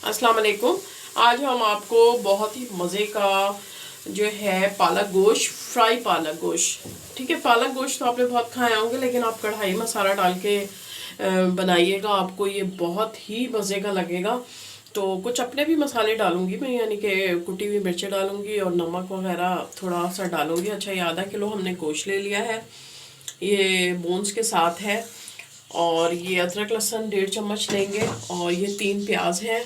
अस्सलाम वालेकुम। आज हम आपको बहुत ही मज़े का जो है पालक गोश्त, फ्राई पालक गोश्त, ठीक है। पालक गोश्त तो आपने बहुत खाए होंगे, लेकिन आप कढ़ाई मसाला डाल के बनाइएगा, आपको ये बहुत ही मज़े का लगेगा। तो कुछ अपने भी मसाले डालूंगी मैं, यानी कि कुटी हुई मिर्चें डालूंगी और नमक वगैरह थोड़ा सा डालूंगी। अच्छा, ये आधा किलो हमने गोश्त ले लिया है, ये बोन्स के साथ है। और ये अदरक लहसुन 1.5 चम्मच लेंगे, और ये 3 प्याज हैं,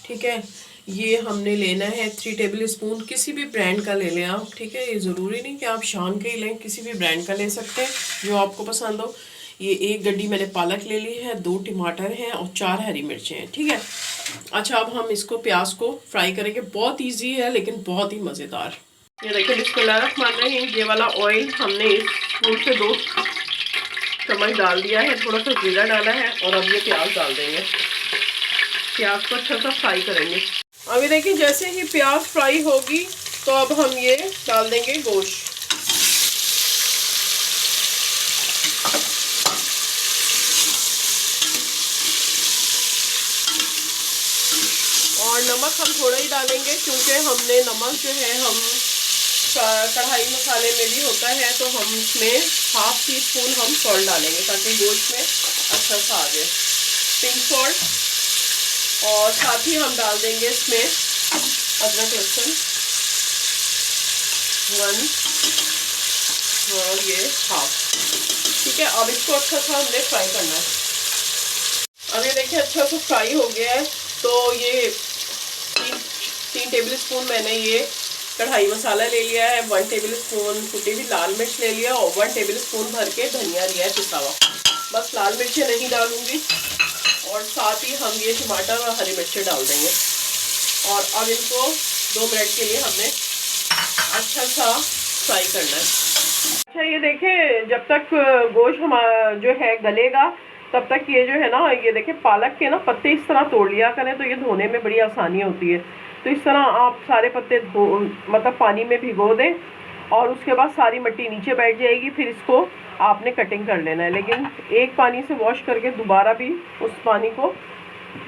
ठीक है। ये हमने लेना है 3 टेबल स्पून, किसी भी ब्रांड का ले लें आप, ठीक है। ये ज़रूरी नहीं कि आप शान के ही लें, किसी भी ब्रांड का ले सकते हैं जो आपको पसंद हो। ये 1 गड्डी मैंने पालक ले ली है, 2 टमाटर हैं और 4 हरी मिर्चें हैं, ठीक है। अच्छा, अब हम इसको प्याज को फ्राई करेंगे। बहुत ईजी है लेकिन बहुत ही मज़ेदार। ये देखिए, बिस्मिल्लाहिर्रहमानिर्रहीम। ये वाला ऑयल हमने इस स्पून से 2 चम्मच डाल दिया है, थोड़ा सा जीरा डाला है, और अब ये प्याज डाल देंगे। प्याज को अच्छा सा फ्राई करेंगे। अभी देखिए, जैसे ही प्याज फ्राई होगी तो अब हम ये डाल देंगे गोश्त। और नमक हम थोड़ा ही डालेंगे, क्योंकि हमने नमक जो है हम कढ़ाई मसाले में भी होता है, तो हम इसमें 1/2 टीस्पून हम सॉल्ट डालेंगे ताकि गोश्त में अच्छा सा आ जाए, पिंक सॉल्ट। और साथ ही हम डाल देंगे इसमें अदरक लहसुन 1 और ये 1/2, ठीक है। अब इसको अच्छा सा हमने फ्राई करना है। अब ये देखिए अच्छा सा फ्राई हो गया है। तो ये 3 टेबल स्पून मैंने ये कढ़ाई मसाला ले लिया है, 1 टेबल स्पून कुटी हुई लाल मिर्च ले लिया, और 1 टेबल स्पून भर के धनिया लिया है पिसा हुआ। बस लाल मिर्चें नहीं डालूंगी, और साथ ही हम ये टमाटर और हरी मिर्चें डाल देंगे। और अब इनको 2 मिनट के लिए हमने अच्छा सा फ्राई करना है। अच्छा, ये देखिए, जब तक गोश्त हमारा जो है गलेगा, तब तक ये जो है ना, ये देखिए पालक के ना पत्ते इस तरह तोड़ लिया करें, तो ये धोने में बड़ी आसानी होती है। तो इस तरह आप सारे पत्ते मतलब पानी में भिगो दें, और उसके बाद सारी मिट्टी नीचे बैठ जाएगी। फिर इसको आपने कटिंग कर लेना है, लेकिन एक पानी से वॉश करके दोबारा भी उस पानी को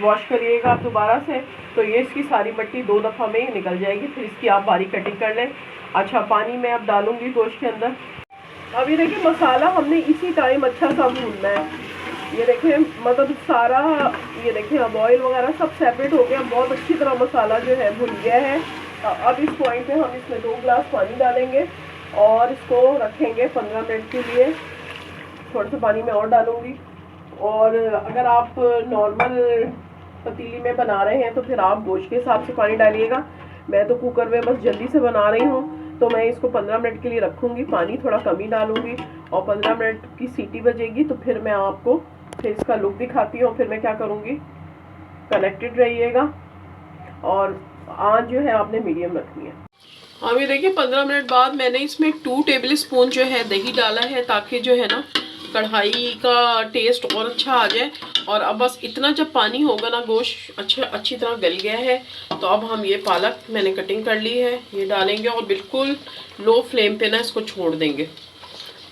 वॉश करिएगा आप दोबारा से, तो ये इसकी सारी मिट्टी 2 दफ़ा में ही निकल जाएगी। फिर इसकी आप बारीक कटिंग कर लें। अच्छा, पानी में अब डालूंगी गोश्त के अंदर। अब ये देखिए, मसाला हमने इसी टाइम अच्छा सा भूनना है। ये देखिए, मतलब सारा, ये देखिए अब ऑयल वगैरह सब सेपरेट हो गया, बहुत अच्छी तरह मसाला जो है भुन गया है। अब इस पॉइंट पे हम इसमें 2 गिलास पानी डालेंगे और इसको रखेंगे 15 मिनट के लिए। थोड़ा सा पानी में और डालूंगी। और अगर आप नॉर्मल पतीली में बना रहे हैं तो फिर आप गोश्त के हिसाब से पानी डालिएगा। मैं तो कुकर में बस जल्दी से बना रही हूँ, तो मैं इसको 15 मिनट के लिए रखूँगी, पानी थोड़ा कम ही डालूँगी। और 15 मिनट की सीटी बजेगी तो फिर मैं आपको फिर इसका लुक दिखाती हूँ। फिर मैं क्या करूँगी, कनेक्टेड रहिएगा, और आंच जो है आपने मीडियम रखनी है। अब ये देखिए, 15 मिनट बाद मैंने इसमें 2 टेबल स्पून जो है दही डाला है, ताकि जो है ना कढ़ाई का टेस्ट और अच्छा आ जाए। और अब बस इतना जब पानी होगा ना, गोश्त अच्छी तरह गल गया है, तो अब हम ये पालक मैंने कटिंग कर ली है ये डालेंगे, और बिल्कुल लो फ्लेम पे ना इसको छोड़ देंगे।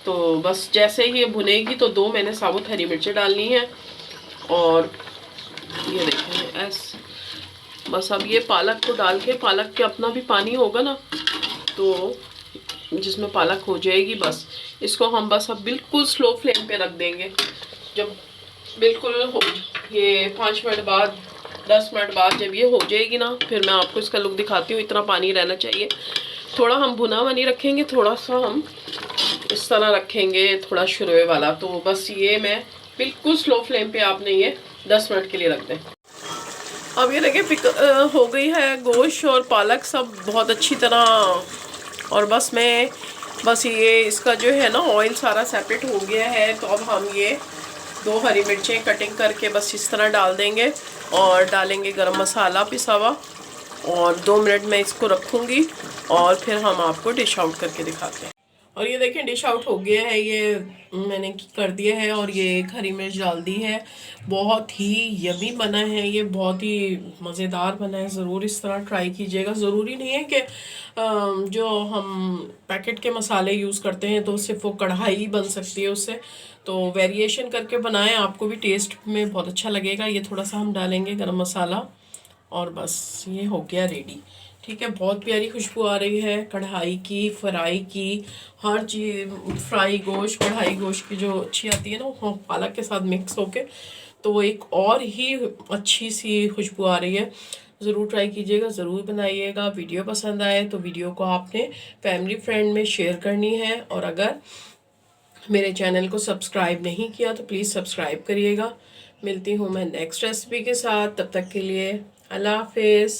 तो बस जैसे ही ये भुनेगी तो 2 मैंने साबुत हरी मिर्चें डालनी है। और ये देखें बस अब ये पालक को डाल के, पालक के अपना भी पानी होगा ना, तो जिसमें पालक हो जाएगी, बस इसको हम बस अब बिल्कुल स्लो फ्लेम पे रख देंगे। जब बिल्कुल हो, ये 5 मिनट बाद 10 मिनट बाद जब ये हो जाएगी ना, फिर मैं आपको इसका लुक दिखाती हूँ। इतना पानी रहना चाहिए, थोड़ा हम भुना हुआ नहीं रखेंगे, थोड़ा सा हम इस तरह रखेंगे, थोड़ा शुरवे वाला। तो बस ये मैं बिल्कुल स्लो फ्लेम पे आपने ये 10 मिनट के लिए रख दें। अब ये देखिए हो गई है गोश्त और पालक सब बहुत अच्छी तरह। और बस ये इसका जो है ना ऑयल सारा सेपरेट हो गया है। तो अब हम ये 2 हरी मिर्चें कटिंग करके बस इस तरह डाल देंगे, और डालेंगे गरम मसाला पिसा हुआ, और 2 मिनट में इसको रखूँगी, और फिर हम आपको डिश आउट करके दिखाते हैं। और ये देखें, डिश आउट हो गया है, ये मैंने कर दिया है, और ये 1 हरी मिर्च डाल दी है। बहुत ही यमी बना है, ये बहुत ही मज़ेदार बना है। ज़रूर इस तरह ट्राई कीजिएगा। ज़रूरी नहीं है कि जो हम पैकेट के मसाले यूज़ करते हैं तो सिर्फ वो कढ़ाई बन सकती है उससे। तो वेरिएशन करके बनाएं, आपको भी टेस्ट में बहुत अच्छा लगेगा। ये थोड़ा सा हम डालेंगे गरम मसाला, और बस ये हो गया रेडी। ठीक है, बहुत प्यारी खुशबू आ रही है कढ़ाई की, फ्राई की, हर चीज़, फ्राई गोश्त, कढ़ाई गोश्त की जो अच्छी आती है ना वो पालक के साथ मिक्स होके, तो वो एक और ही अच्छी सी खुशबू आ रही है। ज़रूर ट्राई कीजिएगा, ज़रूर बनाइएगा। वीडियो पसंद आए तो वीडियो को आपने फैमिली फ्रेंड में शेयर करनी है, और अगर मेरे चैनल को सब्सक्राइब नहीं किया तो प्लीज़ सब्सक्राइब करिएगा। मिलती हूँ मैं नेक्स्ट रेसिपी के साथ, तब तक के लिए अल्लाह हाफिज़।